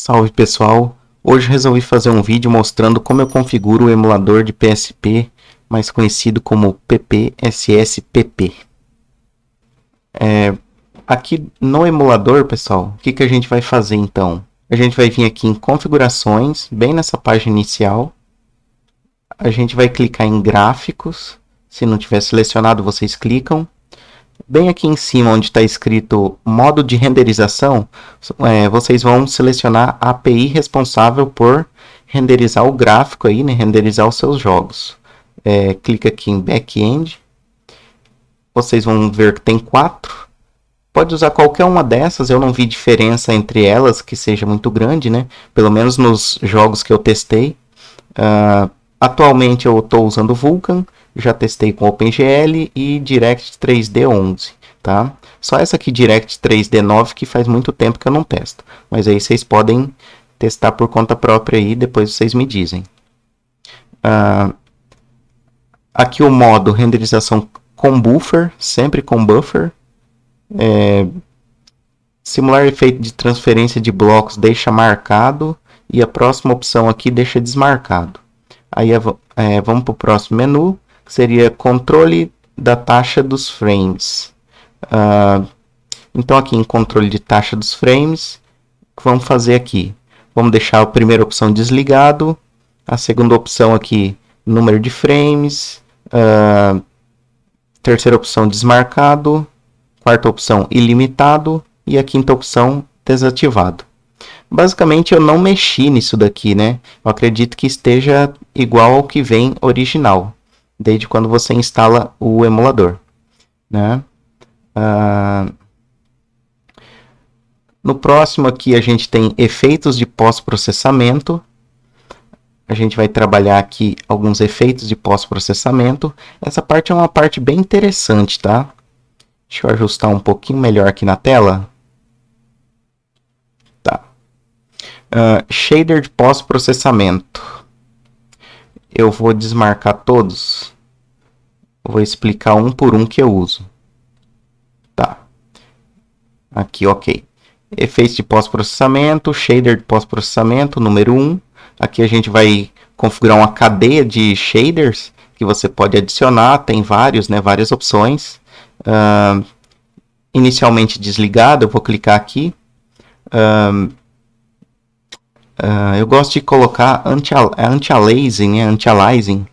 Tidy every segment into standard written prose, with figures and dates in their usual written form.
Salve pessoal, hoje resolvi fazer um vídeo mostrando como eu configuro o emulador de PSP, mais conhecido como PPSS-PP. Aqui no emulador, pessoal, o que a gente vai fazer então? A gente vai vir aqui em configurações, bem nessa página inicial. A gente vai clicar em gráficos, se não tiver selecionado vocês clicam. Bem aqui em cima, onde está escrito modo de renderização, vocês vão selecionar a API responsável por renderizar o gráfico aí, né, renderizar os seus jogos. Clica aqui em back-end, vocês vão ver que tem 4. Pode usar qualquer uma dessas, eu não vi diferença entre elas que seja muito grande, né? Pelo menos nos jogos que eu testei. Atualmente eu estou usando Vulkan, já testei com OpenGL e Direct 3D 11, tá? Só essa aqui Direct 3D 9 que faz muito tempo que eu não testo, mas aí vocês podem testar por conta própria aí, depois vocês me dizem. Aqui o modo renderização com buffer, sempre com buffer. Simular efeito de transferência de blocos deixa marcado e a próxima opção aqui deixa desmarcado. Aí vamos para o próximo menu, que seria controle da taxa dos frames. Então aqui em controle de taxa dos frames, o que vamos fazer aqui? Vamos deixar a primeira opção desligado, a segunda opção aqui número de frames, terceira opção desmarcado, quarta opção ilimitado e a quinta opção desativado. Basicamente eu não mexi nisso daqui, né? Eu acredito que esteja igual ao que vem original, desde quando você instala o emulador, né? No próximo aqui a gente tem efeitos de pós-processamento. A gente vai trabalhar aqui alguns efeitos de pós-processamento. Essa parte é uma parte bem interessante, tá? Deixa eu ajustar um pouquinho melhor aqui na tela. Shader de pós-processamento. Eu vou desmarcar todos. Vou explicar um por um que eu uso. Tá. Aqui, ok. Efeitos de pós-processamento, shader de pós-processamento, número 1. Aqui a gente vai configurar uma cadeia de shaders que você pode adicionar. Tem vários, né? Várias opções. Inicialmente desligado, eu vou clicar aqui. Eu gosto de colocar anti-aliasing, né? Anti-aliasing,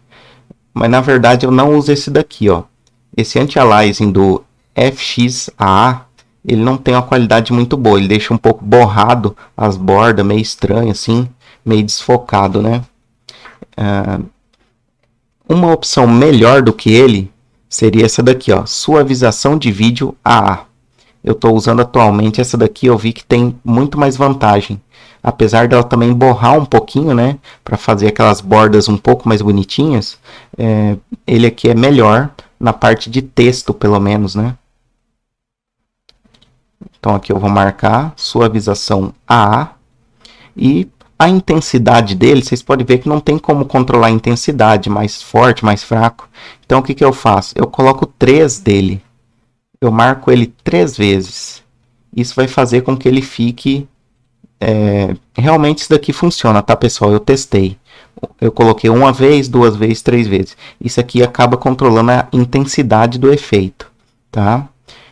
mas na verdade eu não uso esse daqui, ó. Esse anti-aliasing do FXAA, ele não tem uma qualidade muito boa, ele deixa um pouco borrado as bordas, meio estranho assim, meio desfocado, né? Uma opção melhor do que ele seria essa daqui, ó, suavização de vídeo AA. Eu estou usando atualmente essa daqui, eu vi que tem muito mais vantagem. Apesar dela também borrar um pouquinho, né, para fazer aquelas bordas um pouco mais bonitinhas, ele aqui é melhor na parte de texto, pelo menos, né. Então aqui eu vou marcar suavização AA e a intensidade dele, vocês podem ver que não tem como controlar a intensidade, mais forte, mais fraco. Então o que eu faço? Eu coloco 3 dele. Eu marco ele 3 vezes. Isso vai fazer com que ele fique... realmente isso daqui funciona, tá, pessoal? Eu testei. Eu coloquei 1 vez, 2 vezes, 3 vezes. Isso aqui acaba controlando a intensidade do efeito, tá?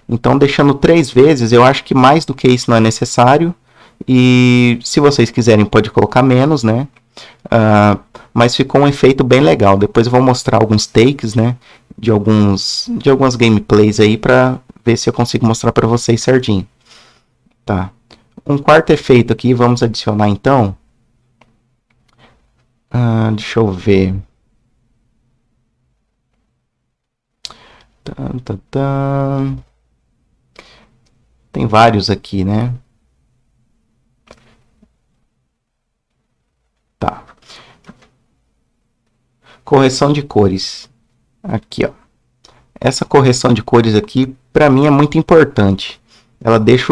Então, deixando 3 vezes, eu acho que mais do que isso não é necessário. E se vocês quiserem, pode colocar menos, né? Mas ficou um efeito bem legal. Depois eu vou mostrar alguns takes, né? De algumas gameplays aí para ver se eu consigo mostrar para vocês certinho. Tá. Um quarto efeito aqui, vamos adicionar então. Deixa eu ver. Tem vários aqui, né? Tá. Correção de cores. Aqui, ó. Essa correção de cores aqui, para mim, é muito importante. Ela deixa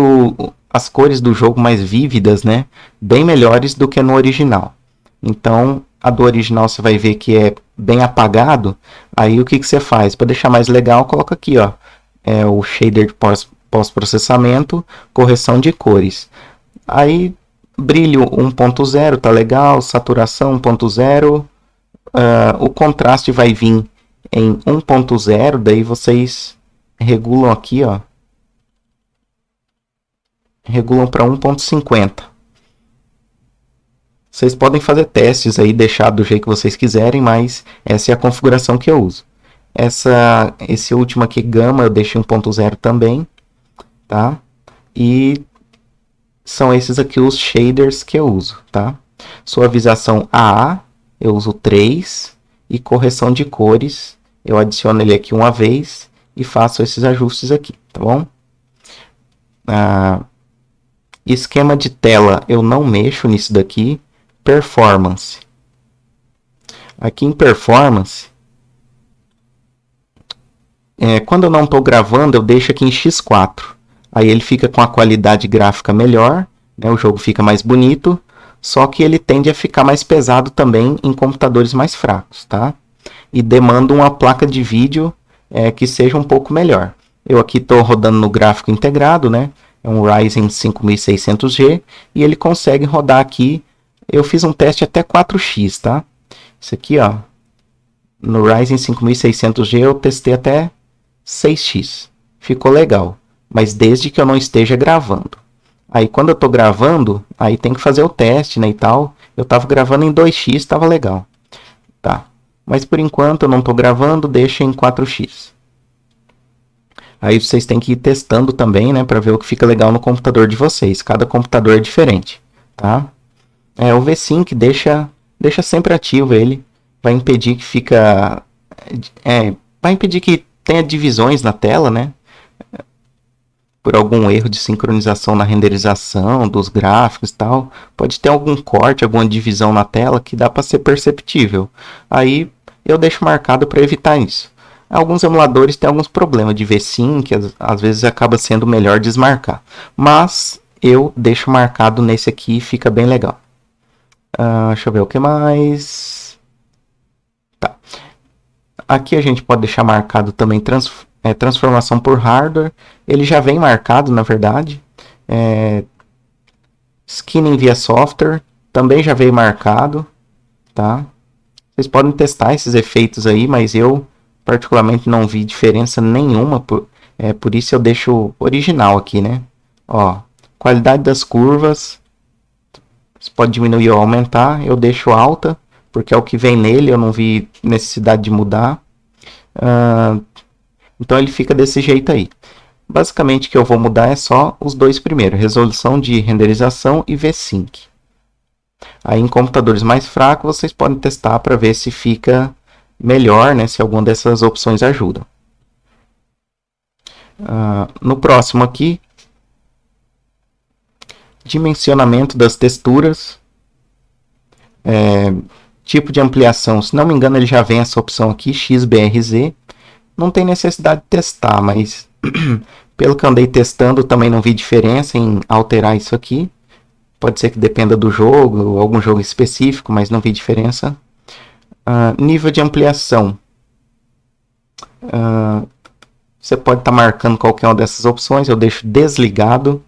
as cores do jogo mais vívidas, né? Bem melhores do que no original. Então, a do original você vai ver que é bem apagado. Aí o que você faz? Para deixar mais legal, coloca aqui, ó. O shader de pós-processamento, correção de cores. Aí Brilho 1.0 tá legal, saturação 1.0, o contraste vai vir em 1.0, daí vocês regulam aqui, ó, regulam para 1.50. Vocês podem fazer testes aí, deixar do jeito que vocês quiserem, mas essa é a configuração que eu uso. Esse último aqui, gama, eu deixei 1.0 também, tá? E são esses aqui os shaders que eu uso, tá? Suavização AA, eu uso 3, e correção de cores, eu adiciono ele aqui uma vez e faço esses ajustes aqui, tá bom? Esquema de tela, eu não mexo nisso daqui. Performance. Aqui em Performance, quando eu não estou gravando, eu deixo aqui em X4. Aí ele fica com a qualidade gráfica melhor, né? O jogo fica mais bonito, só que ele tende a ficar mais pesado também em computadores mais fracos, tá? E demanda uma placa de vídeo que seja um pouco melhor. Eu aqui estou rodando no gráfico integrado, né? É um Ryzen 5600G e ele consegue rodar aqui. Eu fiz um teste até 4x, tá? Isso aqui, ó. No Ryzen 5600G eu testei até 6x. Ficou legal. Mas desde que eu não esteja gravando. Aí quando eu tô gravando, aí tem que fazer o teste, né, e tal. Eu tava gravando em 2x, tava legal. Tá. Mas por enquanto eu não tô gravando, deixa em 4x. Aí vocês têm que ir testando também, né, para ver o que fica legal no computador de vocês. Cada computador é diferente, tá? O V-Sync deixa sempre ativo ele. Vai impedir que vai impedir que tenha divisões na tela, né? Por algum erro de sincronização na renderização dos gráficos e tal. Pode ter algum corte, alguma divisão na tela que dá para ser perceptível. Aí eu deixo marcado para evitar isso. Alguns emuladores têm alguns problemas de V-Sync, às vezes acaba sendo melhor desmarcar. Mas eu deixo marcado nesse aqui e fica bem legal. Deixa eu ver o que mais. Tá. Aqui a gente pode deixar marcado também transformação por hardware. Ele já vem marcado, na verdade. Skinning via software também já veio marcado, tá? Vocês podem testar esses efeitos aí, mas eu particularmente não vi diferença nenhuma. Por isso eu deixo original aqui, né? Ó, qualidade das curvas. Você pode diminuir ou aumentar. Eu deixo alta, porque é o que vem nele. Eu não vi necessidade de mudar. Então ele fica desse jeito aí. Basicamente o que eu vou mudar é só os dois primeiros. Resolução de renderização e V-Sync. Aí em computadores mais fracos vocês podem testar para ver se fica melhor, né? Se alguma dessas opções ajuda. No próximo aqui, dimensionamento das texturas, tipo de ampliação, se não me engano ele já vem essa opção aqui, XBRZ, não tem necessidade de testar, mas pelo que eu andei testando também não vi diferença em alterar isso aqui, pode ser que dependa do jogo, ou algum jogo específico, mas não vi diferença. Nível de ampliação, você pode estar marcando qualquer uma dessas opções, eu deixo desligado.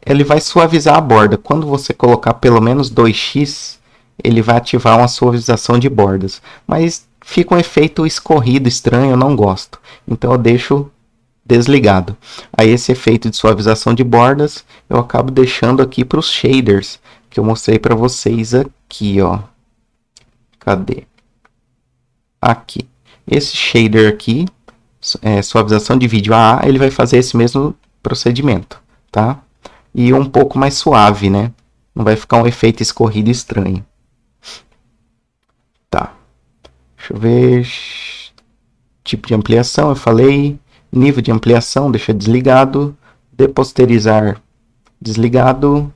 Ele vai suavizar a borda. Quando você colocar pelo menos 2x, ele vai ativar uma suavização de bordas. Mas fica um efeito escorrido, estranho, eu não gosto. Então eu deixo desligado. Aí esse efeito de suavização de bordas, eu acabo deixando aqui para os shaders, que eu mostrei para vocês aqui, ó. Cadê? Aqui. Esse shader aqui, suavização de vídeo AA, ele vai fazer esse mesmo procedimento, tá? E um pouco mais suave, né? Não vai ficar um efeito escorrido estranho. Tá. Deixa eu ver. Tipo de ampliação, eu falei. Nível de ampliação, deixa desligado. Deposterizar, desligado.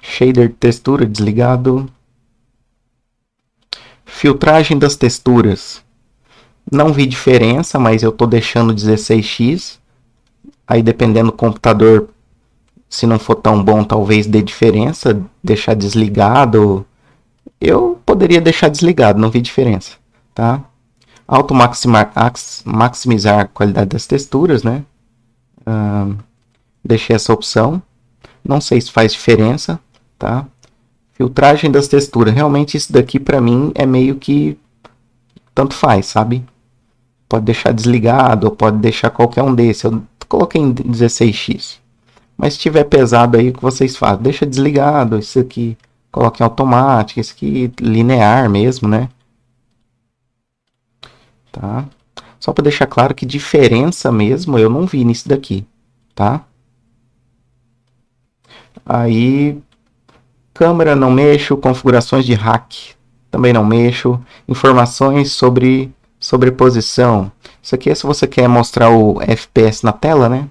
Shader de textura, desligado. Filtragem das texturas. Não vi diferença, mas eu estou deixando 16x. Aí dependendo do computador, se não for tão bom, talvez dê diferença, deixar desligado. Eu poderia deixar desligado, não vi diferença, tá? Maximizar a qualidade das texturas, né? Deixei essa opção. Não sei se faz diferença, tá? Filtragem das texturas. Realmente isso daqui para mim é meio que tanto faz, sabe? Pode deixar desligado ou pode deixar qualquer um desses. Eu coloquei em 16x. Mas se tiver pesado aí, o que vocês fazem? Deixa desligado. Isso aqui coloque em automático. Esse aqui linear mesmo, né? Tá? Só para deixar claro que diferença mesmo eu não vi nisso daqui, tá? Aí, câmera não mexo, configurações de hack também não mexo, informações sobre sobreposição. Isso aqui é se você quer mostrar o FPS na tela, né?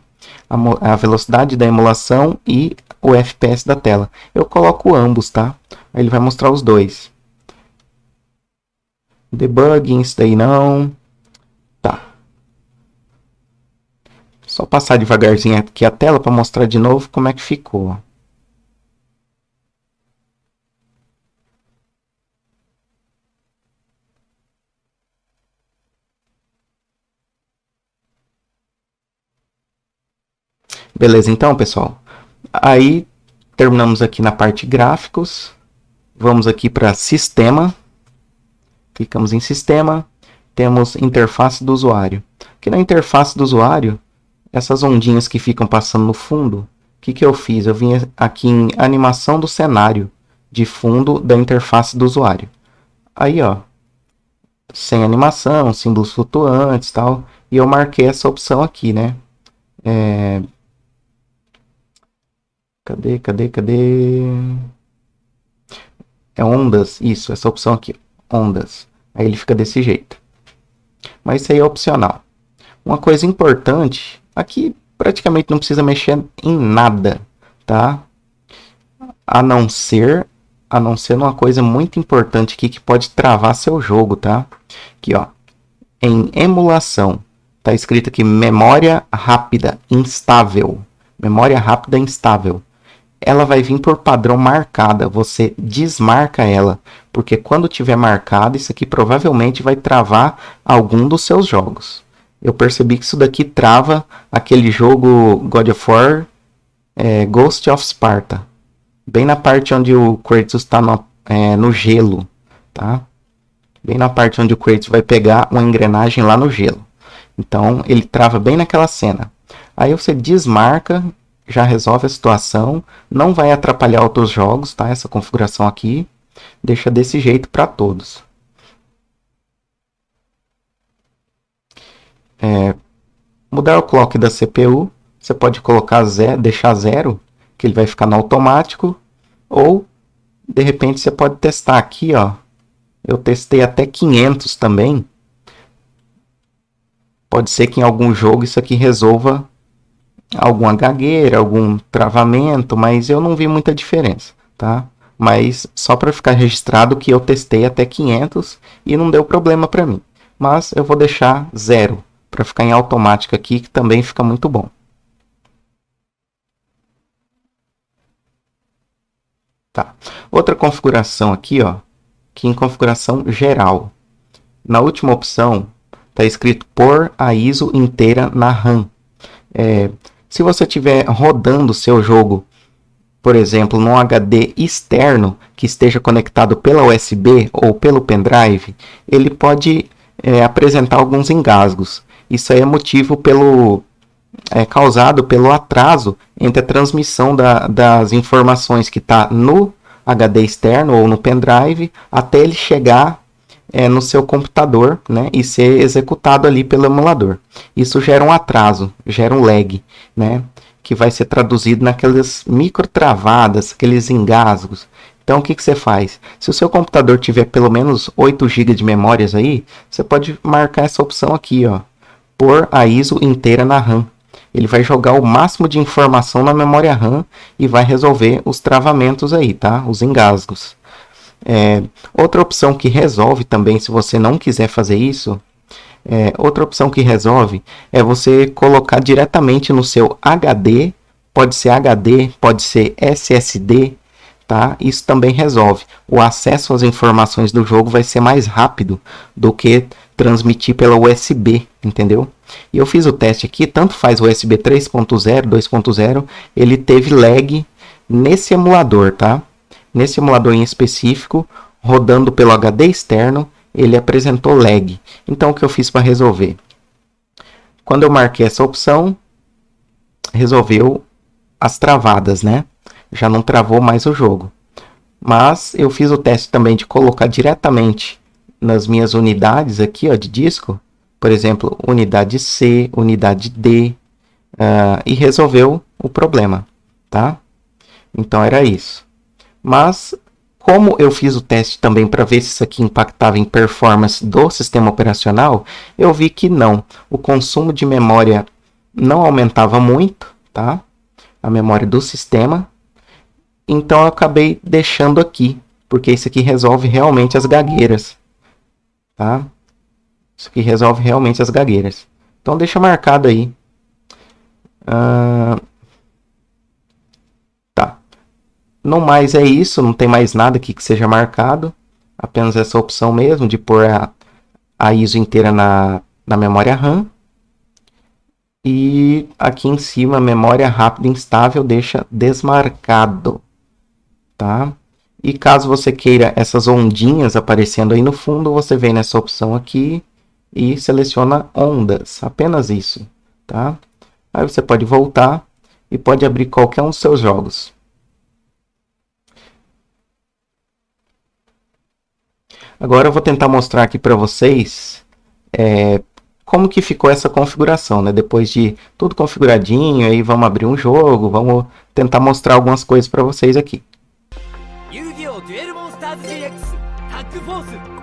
A velocidade da emulação e o FPS da tela. Eu coloco ambos, tá? Aí ele vai mostrar os dois. Debugging, isso daí não. Tá. Só passar devagarzinho aqui a tela para mostrar de novo como é que ficou. Beleza, então, pessoal. Aí terminamos aqui na parte gráficos. Vamos aqui para sistema. Clicamos em sistema. Temos interface do usuário. Aqui na interface do usuário, essas ondinhas que ficam passando no fundo, o que eu fiz? Eu vim aqui em animação do cenário de fundo da interface do usuário. Aí, ó, sem animação, símbolos flutuantes e tal. E eu marquei essa opção aqui, né? Cadê? É ondas, isso, essa opção aqui, ondas. Aí ele fica desse jeito. Mas isso aí é opcional. Uma coisa importante, aqui praticamente não precisa mexer em nada, tá? A não ser uma coisa muito importante aqui que pode travar seu jogo, tá? Aqui, ó, em emulação, tá escrito aqui memória rápida instável. Memória rápida instável. Ela vai vir por padrão marcada. Você desmarca ela, porque quando tiver marcada, isso aqui provavelmente vai travar algum dos seus jogos. Eu percebi que isso daqui trava aquele jogo God of War Ghost of Sparta. Bem na parte onde o Kratos está no gelo, tá? Bem na parte onde o Kratos vai pegar uma engrenagem lá no gelo. Então ele trava bem naquela cena. Aí você desmarca, já resolve a situação, não vai atrapalhar outros jogos, tá? Essa configuração aqui, deixa desse jeito para todos. Mudar o clock da CPU, você pode colocar deixar 0, que ele vai ficar no automático, ou de repente você pode testar aqui, ó. Eu testei até 500 também. Pode ser que em algum jogo isso aqui resolva alguma gagueira, algum travamento, mas eu não vi muita diferença, tá? Mas só para ficar registrado que eu testei até 500 e não deu problema para mim. Mas eu vou deixar 0 para ficar em automático aqui, que também fica muito bom. Tá. Outra configuração aqui, ó, que em configuração geral. Na última opção está escrito pôr a ISO inteira na RAM. Se você estiver rodando o seu jogo, por exemplo, num HD externo que esteja conectado pela USB ou pelo pendrive, ele pode apresentar alguns engasgos. Isso aí é motivo causado pelo atraso entre a transmissão das informações que está no HD externo ou no pendrive até ele chegar no seu computador, né, e ser executado ali pelo emulador. Isso gera um atraso, gera um lag, né, que vai ser traduzido naquelas micro travadas, aqueles engasgos. Então o que você faz? Se o seu computador tiver pelo menos 8 GB de memórias aí, você pode marcar essa opção aqui, ó, pôr a ISO inteira na RAM. Ele vai jogar o máximo de informação na memória RAM e vai resolver os travamentos aí, tá? Os engasgos. Outra opção que resolve também, se você não quiser fazer isso, outra opção que resolve é você colocar diretamente no seu HD, pode ser SSD, tá? Isso também resolve. O acesso às informações do jogo vai ser mais rápido do que transmitir pela USB, entendeu? E eu fiz o teste aqui, tanto faz o USB 3.0, 2.0, ele teve lag nesse emulador, tá? Nesse emulador em específico, rodando pelo HD externo, ele apresentou lag. Então, o que eu fiz para resolver? Quando eu marquei essa opção, resolveu as travadas, né? Já não travou mais o jogo. Mas eu fiz o teste também de colocar diretamente nas minhas unidades aqui, ó, de disco. Por exemplo, unidade C, unidade D. E resolveu o problema, tá? Então era isso. Mas, como eu fiz o teste também para ver se isso aqui impactava em performance do sistema operacional, eu vi que não. O consumo de memória não aumentava muito, tá? A memória do sistema. Então eu acabei deixando aqui, porque isso aqui resolve realmente as gagueiras, tá? Isso aqui resolve realmente as gagueiras. Então deixa marcado aí. Tá. No mais é isso, não tem mais nada aqui que seja marcado. Apenas essa opção mesmo de pôr a ISO inteira na memória RAM. E aqui em cima, memória rápida instável deixa desmarcado, tá? E caso você queira essas ondinhas aparecendo aí no fundo, você vem nessa opção aqui e seleciona ondas, apenas isso, tá? Aí você pode voltar e pode abrir qualquer um dos seus jogos. Agora eu vou tentar mostrar aqui para vocês como que ficou essa configuração, né? Depois de tudo configuradinho, aí vamos abrir um jogo, vamos tentar mostrar algumas coisas para vocês aqui. Yu-Gi-Oh! Duel Monsters GX Tag Force.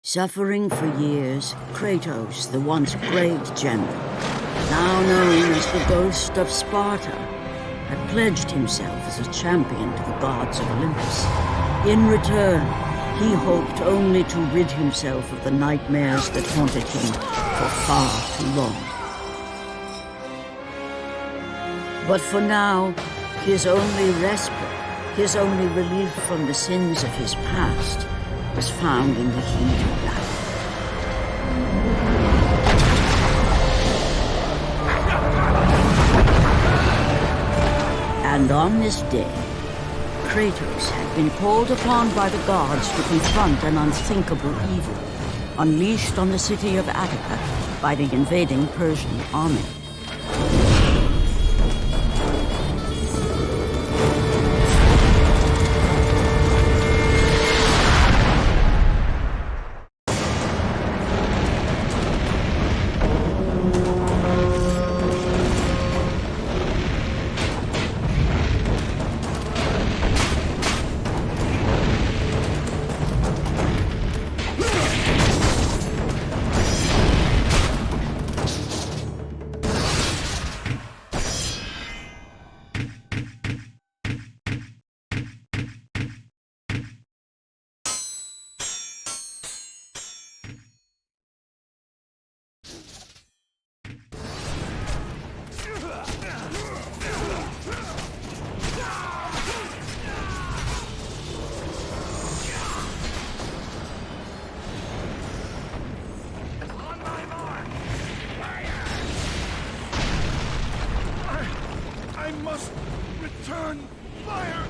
Suffering for years, Kratos, the once great general, now known as the Ghost of Sparta, had pledged himself as a champion to the gods of Olympus. In return, he hoped only to rid himself of the nightmares that haunted him for far too long. But for now, his only respite, his only relief from the sins of his past, was found in the heat of battle. on this day, Kratos had been called upon by the gods to confront an unthinkable evil, unleashed on the city of Attica by the invading Persian army. I must return fire!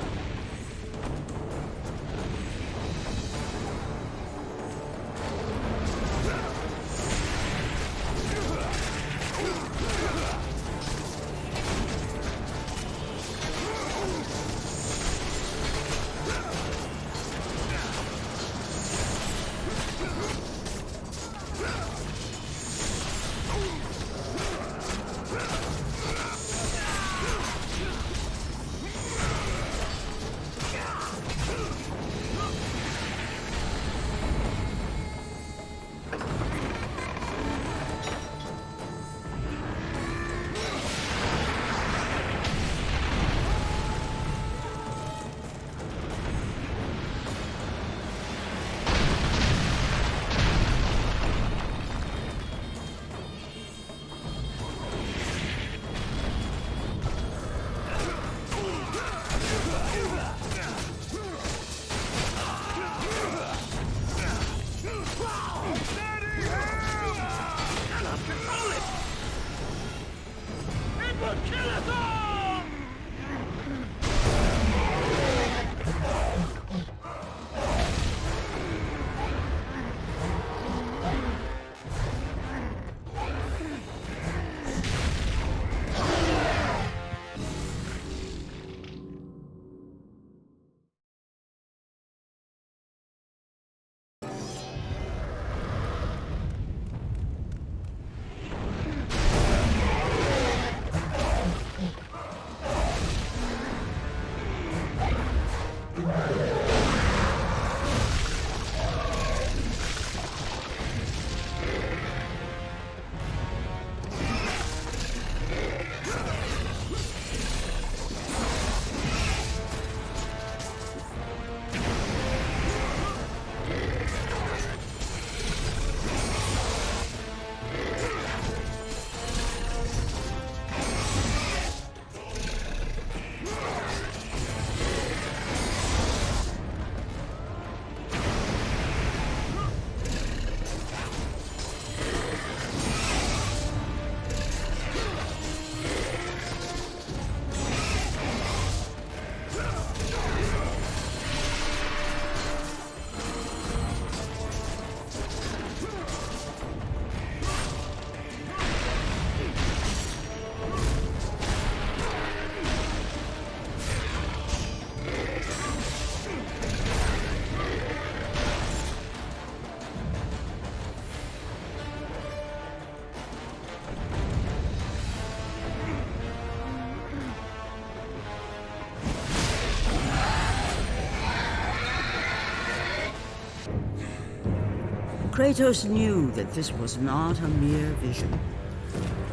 Kratos knew that this was not a mere vision,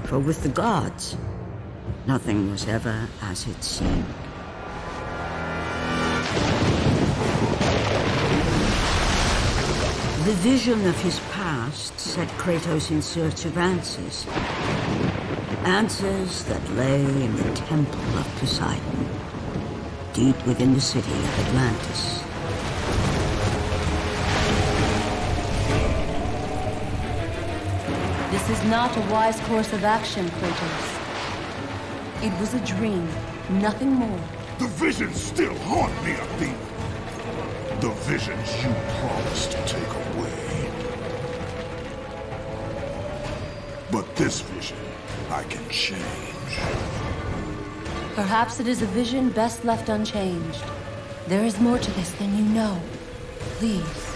for with the gods, nothing was ever as it seemed. The vision of his past set Kratos in search of answers. Answers that lay in the Temple of Poseidon, deep within the city of Atlantis. This is not a wise course of action, Kratos. It was a dream, nothing more. The visions still haunt me, Athena. The visions you promised to take away. But this vision, I can change. Perhaps it is a vision best left unchanged. There is more to this than you know. Please.